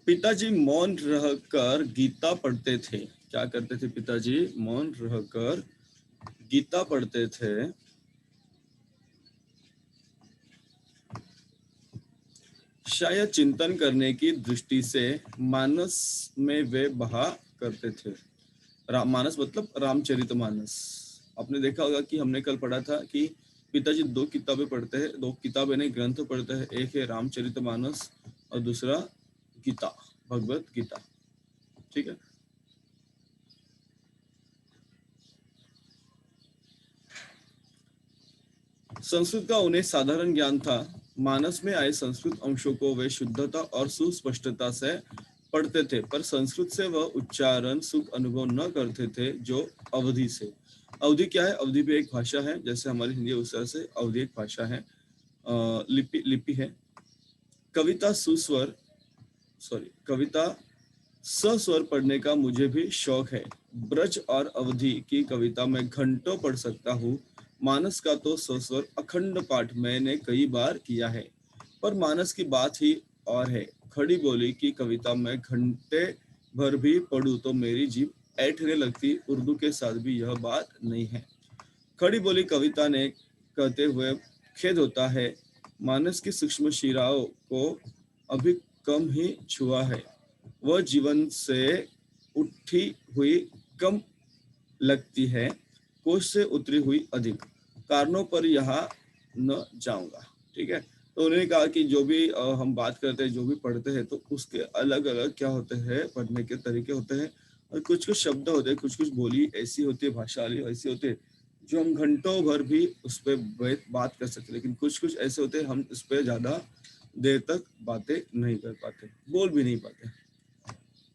पिताजी मौन रहकर गीता पढ़ते थे। क्या करते थे पिताजी? मौन रहकर गीता पढ़ते थे। शायद चिंतन करने की दृष्टि से मानस में वे बहा करते थे। मानस मतलब रामचरितमानस। आपने देखा होगा कि हमने कल पढ़ा था कि पिताजी दो किताबें पढ़ते हैं, दो किताबें नहीं ग्रंथ पढ़ते हैं। एक है रामचरितमानस और दूसरा गीता, भगवत गीता। ठीक है। संस्कृत का उन्हें साधारण ज्ञान था। मानस में आए संस्कृत अंशों को वे शुद्धता और सुस्पष्टता से पढ़ते थे, पर संस्कृत से वह उच्चारण सुख अनुभव न करते थे जो अवधि से। अवधि क्या है? अवधि भी एक भाषा है, जैसे हमारी हिंदी उस तरह से अवधि एक भाषा है, लिपि लिपि है। कविता सुस्वर कविता सस्वर पढ़ने का मुझे भी शौक है। ब्रज और अवधि की कविता मैं घंटों पढ़ सकता हूँ। मानस का तो सस्वर अखंड पाठ मैंने कई बार किया है, पर मानस की बात ही और है। खड़ी बोली की कविता मैं घंटे भर भी पढ़ूं तो मेरी जीभ ऐंठने लगती। उर्दू के साथ भी यह बात नहीं है। खड़ी बोली कविता ने कहते हुए खेद होता है, मानस की सूक्ष्म शिराओं को अभी कम ही छुआ है। वह जीवन से उठी हुई कम लगती है, कोष से उतरी हुई अधिक। कारणों पर यहाँ न जाऊंगा। ठीक है। तो उन्होंने कहा कि जो भी हम बात करते हैं, जो भी पढ़ते हैं, तो उसके अलग अलग क्या होते हैं, पढ़ने के तरीके होते हैं। और कुछ कुछ शब्द होते हैं, कुछ कुछ बोली ऐसी होती है, भाषा ऐसी होती है जो हम घंटों भर भी उस पर बात कर सकते हैं, लेकिन कुछ कुछ ऐसे होते हैं हम उस पर ज्यादा देर तक बातें नहीं कर पाते, बोल भी नहीं पाते।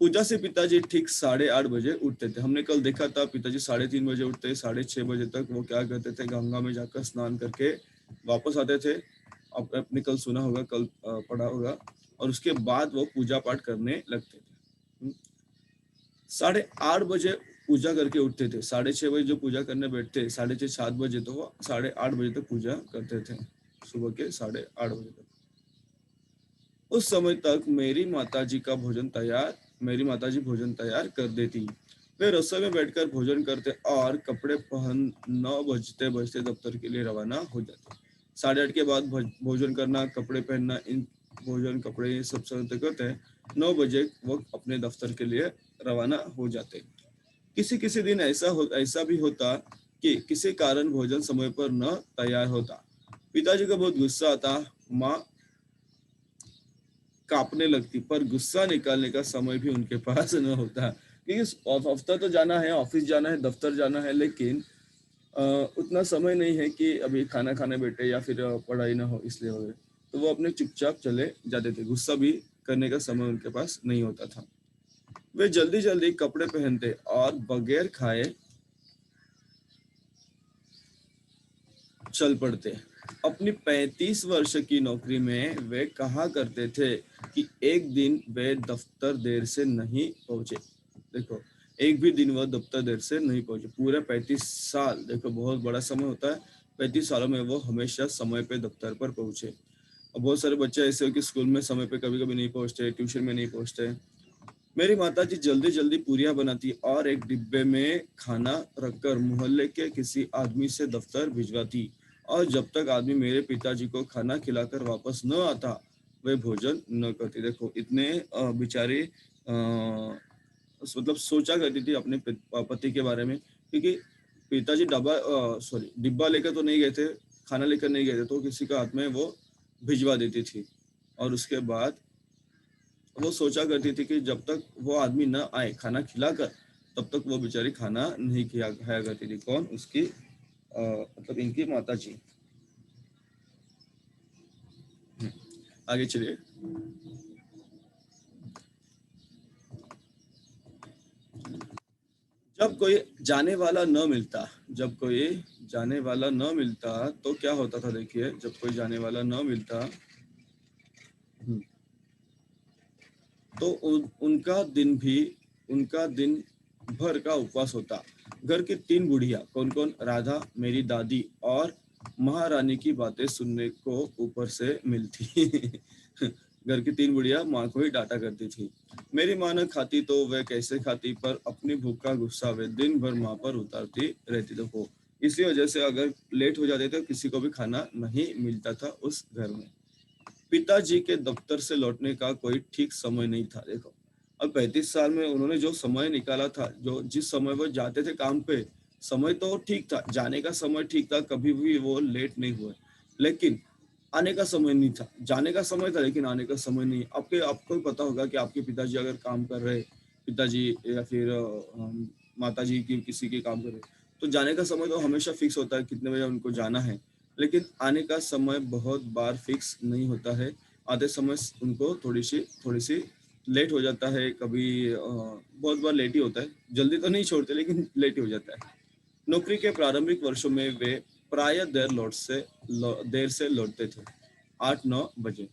पूजा से पिताजी ठीक 8:30 बजे उठते थे। हमने कल देखा था पिताजी 3:30 बजे उठते, 6:30 बजे तक वो क्या करते थे, गंगा में जाकर स्नान करके वापस आते थे। आपने कल सुना होगा, कल पढ़ा होगा। और उसके बाद वो पूजा पाठ करने लगते थे। 8:30 बजे पूजा करके उठते थे। 6:30 बजे जो पूजा करने बैठते, 6:30 7 बजे, तो वो 8:30 बजे तक पूजा करते थे, सुबह के 8:30 बजे तक। उस समय तक मेरी माताजी भोजन तैयार कर देती। वे रसोई में बैठकर भोजन करते और कपड़े पहन 9 बजते बजते दफ्तर के लिए रवाना हो जाते। 8:30 के बाद भोजन करना, कपड़े पहनना, इन भोजन कपड़े ये सब करते करते 9 बजे वो अपने दफ्तर के लिए रवाना हो जाते। किसी किसी दिन ऐसा भी होता कि किसी कारण भोजन समय पर न तैयार होता। पिताजी को बहुत गुस्सा आता। माँ कांपने लगती, पर गुस्सा निकालने का समय भी उनके पास न होता, क्योंकि हफ्ता तो जाना है, ऑफिस जाना है, दफ्तर जाना है, लेकिन उतना समय नहीं है कि अभी खाना खाने बैठे या फिर पढ़ाई ना हो, इसलिए हो गए। तो वो अपने चुपचाप चले जाते थे। गुस्सा भी करने का समय उनके पास नहीं होता था। वे जल्दी जल्दी कपड़े पहनते और बगैर खाए चल पड़ते। अपनी 35 वर्ष की नौकरी में वे कहा करते थे कि एक दिन वे दफ्तर देर से नहीं पहुंचे। देखो, एक भी दिन वह दफ्तर देर से नहीं पहुंचे। पूरे 35 साल, देखो बहुत बड़ा समय होता है। 35 सालों में वो हमेशा समय पे दफ्तर पर पहुंचे। और बहुत सारे बच्चे ऐसे हो कि स्कूल में समय पे कभी कभी नहीं पहुंचते, ट्यूशन में नहीं पहुंचते। मेरी माताजी जल्दी जल्दी पूरियां बनाती और एक डिब्बे में खाना रखकर मोहल्ले के किसी आदमी से दफ्तर भिजवाती। और जब तक आदमी मेरे पिताजी को खाना खिलाकर वापस न आता, वे भोजन न करती। देखो इतने बेचारे मतलब सोचा करती थी अपने पति के बारे में, क्योंकि पिताजी डिब्बा लेकर तो नहीं गए थे, खाना लेकर नहीं गए थे, तो किसी का हाथ में वो भिजवा देती थी। और उसके बाद वो सोचा करती थी कि जब तक वो आदमी न आए खाना खिलाकर, तब तक वो बेचारी खाना नहीं खाया करती थी। कौन? उसकी मतलब इनकी माता जी। आगे चलिए। जब कोई जाने वाला न मिलता जब कोई जाने वाला न मिलता तो क्या होता था? देखिए, जब कोई जाने वाला न मिलता, हम्म, तो उनका दिन भर का उपवास होता। घर की 3 बुढ़िया, कौन कौन? राधा, मेरी दादी और महारानी की बातें सुनने को ऊपर से मिलती। घर की 3 बुढ़िया माँ को ही डांटा करती थी। मेरी माँ न खाती तो वह कैसे खाती, पर अपनी भूख का गुस्सा वे दिन भर माँ पर उतारती रहती थी वो। इसी वजह से अगर लेट हो जाते थे तो किसी को भी खाना नहीं मिलता था उस घर में। पिताजी के दफ्तर से लौटने का कोई ठीक समय नहीं था। देखो, अब 35 साल में उन्होंने जो समय निकाला था, जो जिस समय वो जाते थे काम पे, समय तो ठीक था, जाने का समय ठीक था, कभी भी वो लेट नहीं हुए। लेकिन आने का समय नहीं था। जाने का समय था लेकिन आने का समय नहीं। आपको भी पता होगा कि आपके पिताजी अगर काम कर रहे, पिताजी या फिर माताजी की किसी के काम कर रहे, तो जाने का समय तो हमेशा फिक्स होता है कितने बजे उनको जाना है। लेकिन आने का समय बहुत बार फिक्स नहीं होता है। आते समय उनको थोड़ी-सी लेट हो जाता है, कभी बहुत बार लेट ही होता है। जल्दी तो नहीं छोड़ते लेकिन लेट ही हो जाता है। नौकरी के प्रारंभिक वर्षों में वे प्रायः देर से लौटते थे, 8-9 बजे।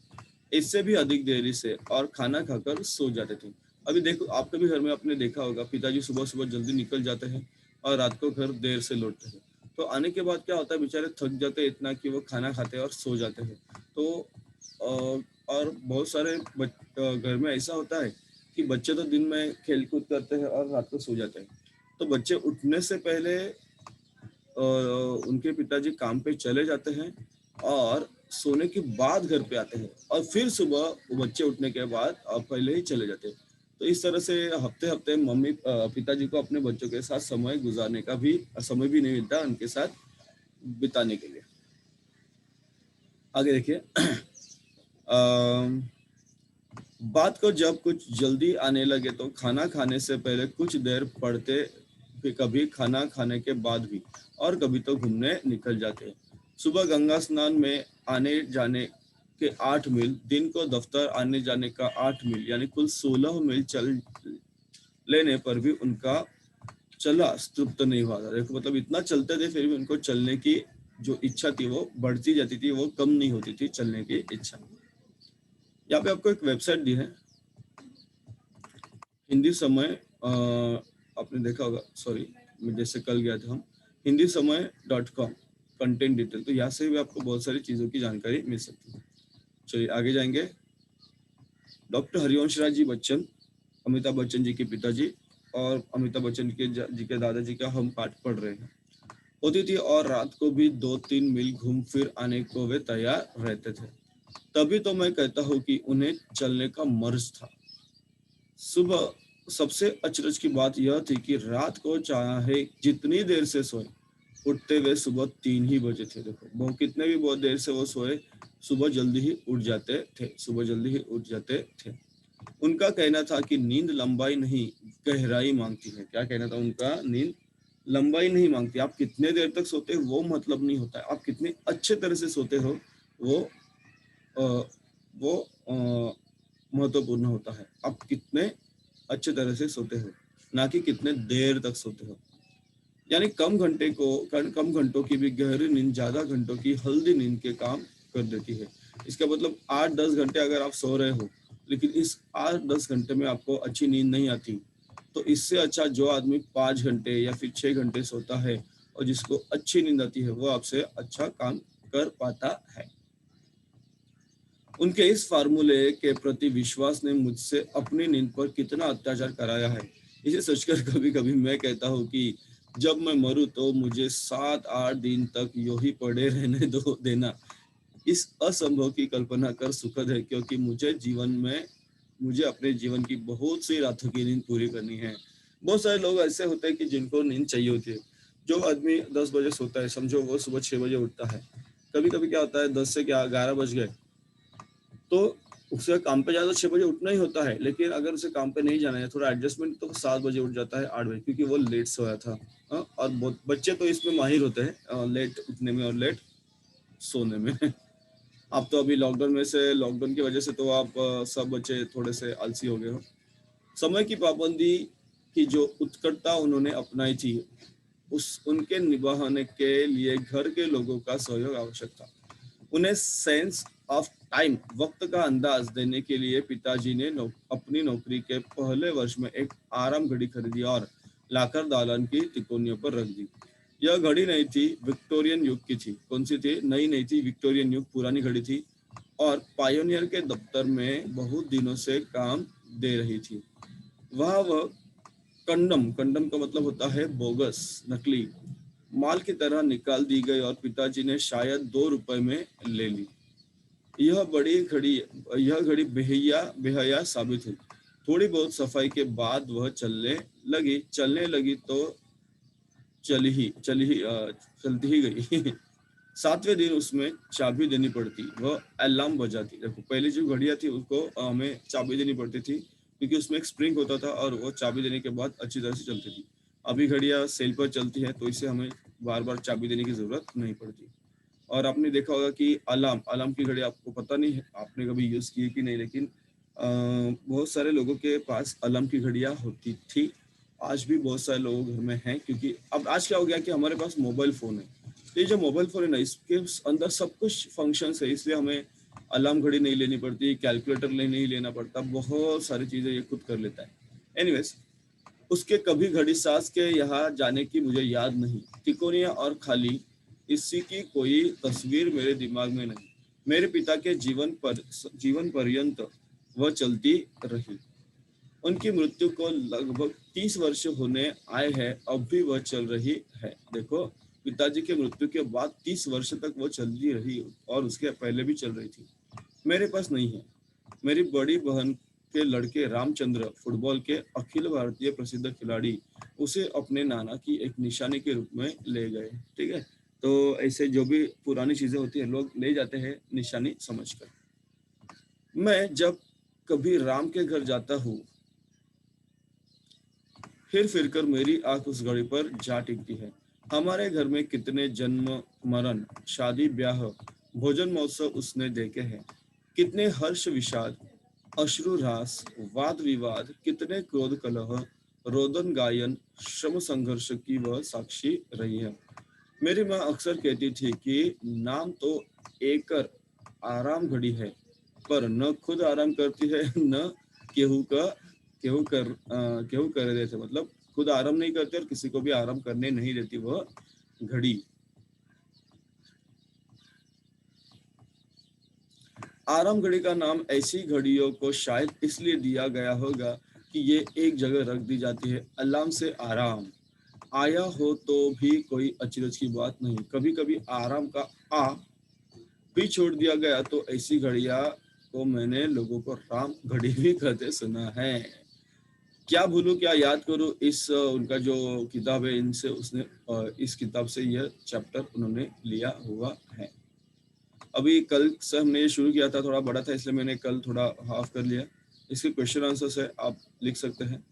इससे भी अधिक देरी से और खाना खाकर सो जाते थे। अभी देखो, आपके भी घर में आपने देखा होगा, पिताजी सुबह-सुबह जल्दी निकल जाते हैं और रात को घर देर से लौटते हैं। तो आने के बाद क्या होता है, बेचारे थक जाते हैं इतना कि वो खाना खाते हैं और सो जाते हैं। तो और बहुत सारे घर में ऐसा होता है कि बच्चे तो दिन में खेल-कूद करते हैं और रात को सो जाते हैं। तो बच्चे उठने से पहले उनके पिताजी काम पे चले जाते हैं और सोने के बाद घर पे आते हैं और फिर सुबह वो बच्चे उठने के बाद पहले ही चले जाते हैं। तो इस तरह से हफ्ते-हफ्ते पिताजी को अपने बच्चों के साथ समय गुज़ारने का भी समय भी नहीं मिलता उनके साथ बिताने के लिए। आगे देखिए अम, बात को जब कुछ जल्दी आने लगे तो खाना खाने से पहले कुछ देर पढ़ते, फिर कभी खाना खाने के बाद भी, और कभी तो घूमने निकल जाते। सुबह गंगा स्नान में आने जाने के 8 मील, दिन को दफ्तर आने जाने का 8 मील, यानी कुल 16 मील चल लेने पर भी उनका चला तृप्त नहीं हुआ था। देखो, मतलब इतना चलते थे फिर भी उनको चलने की जो इच्छा थी वो बढ़ती जाती थी, वो कम नहीं होती थी चलने की इच्छा। यहाँ पे आपको एक वेबसाइट दी है, हिंदी समय आपने देखा होगा, सॉरी मैं जैसे कल गया था हम, हिंदी समय .com कंटेंट डिटेल, तो यहाँ से भी आपको बहुत सारी चीज़ों की जानकारी मिल सकती है। चलिए आगे जाएंगे। डॉक्टर हरिवंश राय जी बच्चन, अमिताभ बच्चन जी के पिताजी और अमिताभ बच्चन जी के दादाजी का हम पाठ पढ़ रहे हैं। होती थी और रात को भी 2-3 मील घूम फिर आने को वे तैयार रहते थे। तभी तो मैं कहता हूँ कि उन्हें चलने का मर्ज था। सुबह सबसे अचरज की बात यह थी कि रात को चाहे जितनी देर से सोए, उठते वे सुबह 3 ही बजे थे। देखो, वो कितने भी बहुत देर से वो सोए, सुबह जल्दी ही उठ जाते थे, सुबह जल्दी ही उठ जाते थे। उनका कहना था कि नींद लंबाई नहीं, गहराई मांगती है। क्या कहना था उनका? नींद लंबाई नहीं मांगती। आप कितने देर तक सोते हो वो मतलब नहीं होता है, आप कितने अच्छे तरह से सोते हो वो अ, वो महत्वपूर्ण होता है। आप कितने अच्छे तरह से सोते हो, ना कि कितने देर तक सोते हो। यानी कम घंटों की भी गहरी नींद ज्यादा घंटों की हल्दी नींद के काम कर देती है। इसका मतलब 8-10 घंटे अगर आप सो रहे हो, लेकिन इस 8-10 घंटे में आपको अच्छी नींद नहीं आती, तो इससे अच्छा जो आदमी 5 घंटे या फिर 6 घंटे सोता है और जिसको अच्छी नींद आती है, वो आपसे अच्छा काम कर पाता है। उनके इस फार्मूले के प्रति विश्वास ने मुझसे अपनी नींद पर कितना अत्याचार कराया है, इसे सोचकर कभी-कभी मैं कहता हूँ कि जब मैं मरूँ तो मुझे 7-8 दिन तक यूँ ही पड़े रहने दो देना। इस असंभव की कल्पना कर सुखद है, क्योंकि मुझे अपने जीवन की बहुत सी रातों की नींद पूरी करनी है। बहुत सारे लोग ऐसे होते हैं कि जिनको नींद चाहिए होती है। जो आदमी 10 बजे सोता है, समझो वो सुबह 6 बजे उठता है। कभी-कभी क्या होता है, 10 से क्या 11 बज गए, तो उसे काम पे जाना तो 6 बजे उठना ही होता है, लेकिन अगर उसे काम पे नहीं जाना है, थोड़ा एडजस्टमेंट, तो 7 बजे उठ जाता है, 8 बजे, क्योंकि वो लेट सोया था। और बहुत बच्चे तो इसमें माहिर होते हैं, लेट उठने में और लेट सोने में। आप तो अभी लॉकडाउन की वजह से तो आप सब बच्चे थोड़े से आलसी हो गए हो। समय की पाबंदी की जो उत्कटता उन्होंने अपनाई थी, उस उनके निभाने के लिए घर के लोगों का सहयोग आवश्यक था। उन्हें सेंस ऑफ टाइम, वक्त का अंदाज देने के लिए पिताजी ने अपनी नौकरी के पहले वर्ष में एक आराम घड़ी खरीदी और लाकर दालान की तिकोनियों पर रख दी। यह घड़ी नहीं थी, विक्टोरियन युग की थी। कौन सी थी? नई नहीं थी, विक्टोरियन युग, पुरानी घड़ी थी। और पायोनियर के दफ्तर में बहुत दिनों से काम दे रही थी। वह कंडम कंडम का मतलब होता है बोगस, नकली माल की तरह निकाल दी गई और पिताजी ने शायद 2 रुपए में ले ली। यह बड़ी घड़ी यह घड़ी बेहया साबित हुई। थोड़ी बहुत सफाई के बाद वह चलने लगी तो चलती ही गई। 7वें दिन उसमें चाबी देनी पड़ती, वह अलार्म बजाती। देखो पहली जो घड़ियां थी उसको हमें चाबी देनी पड़ती थी, क्योंकि उसमें एक स्प्रिंग होता था और वो चाबी देने के बाद अच्छी तरह से चलती थी। अभी घड़ियां सेल पर चलती है तो इसे हमें बार बार चाबी देने की जरूरत नहीं पड़ती। और आपने देखा होगा कि अलार्म अलार्म की घड़ी, आपको पता नहीं है आपने कभी यूज की है कि नहीं, लेकिन बहुत सारे लोगों के पास अलार्म की घड़ियां होती थी। आज भी बहुत सारे लोगों के घर में हैं, क्योंकि अब आज क्या हो गया कि हमारे पास मोबाइल फोन है। तो ये जो मोबाइल फोन है ना, इसके अंदर सब कुछ फंक्शंस है, इसलिए हमें अलार्म घड़ी नहीं लेनी पड़ती, कैलकुलेटर नहीं लेना पड़ता, बहुत सारी चीजें ये खुद कर लेता है। एनीवेज, उसके कभी घड़ी सास के यहाँ जाने की मुझे याद नहीं। तिकोनिया और खाली, इसी की कोई तस्वीर मेरे दिमाग में नहीं। मेरे पिता के जीवन पर्यंत वह चलती रही। उनकी मृत्यु को लगभग 30 वर्ष होने आए हैं, अब भी वह चल रही है। देखो, पिताजी के मृत्यु के बाद 30 वर्ष तक वो चलती रही, और उसके पहले भी चल रही थी। मेरे पास नहीं है। मेरी बड़ी बहन के लड़के रामचंद्र, फुटबॉल के अखिल भारतीय प्रसिद्ध खिलाड़ी, उसे अपने नाना की एक निशानी के रूप में ले गए। ठीक है, तो ऐसे जो भी पुरानी चीजें होती है लोग ले जाते हैं निशानी समझकर। मैं जब कभी राम के घर जाता हूँ, फिर कर मेरी आंख उस घड़ी पर जा टिकती है। हमारे घर में कितने जन्म, मरण, शादी ब्याह, भोजन महोत्सव उसने देखे हैं। कितने हर्ष विषाद, अश्रु रास, वाद विवाद, कितने क्रोध कलह, रोदन गायन, श्रम संघर्ष की वह साक्षी रही है। मेरी माँ अक्सर कहती थी कि नाम तो एकर आराम घड़ी है, पर न खुद आराम करती है, न केहू का केहू कर देते, मतलब खुद आराम नहीं करती और किसी को भी आराम करने नहीं देती वह घड़ी। आराम घड़ी का नाम ऐसी घड़ियों को शायद इसलिए दिया गया होगा कि ये एक जगह रख दी जाती है। अलार्म से आराम आया हो तो भी कोई अचरज की बात नहीं। कभी कभी आराम का आ भी छोड़ दिया गया तो ऐसी घड़ियां को मैंने लोगों को राम घड़ी भी कहते सुना है। क्या भूलूं क्या याद करूं, इस उनका जो किताब है, इनसे उसने इस किताब से यह चैप्टर उन्होंने लिया हुआ है। अभी कल से हमने ये शुरू किया था, थोड़ा बड़ा था इसलिए मैंने कल थोड़ा हाफ कर लिया। इसके क्वेश्चन आंसर्स है, आप लिख सकते हैं।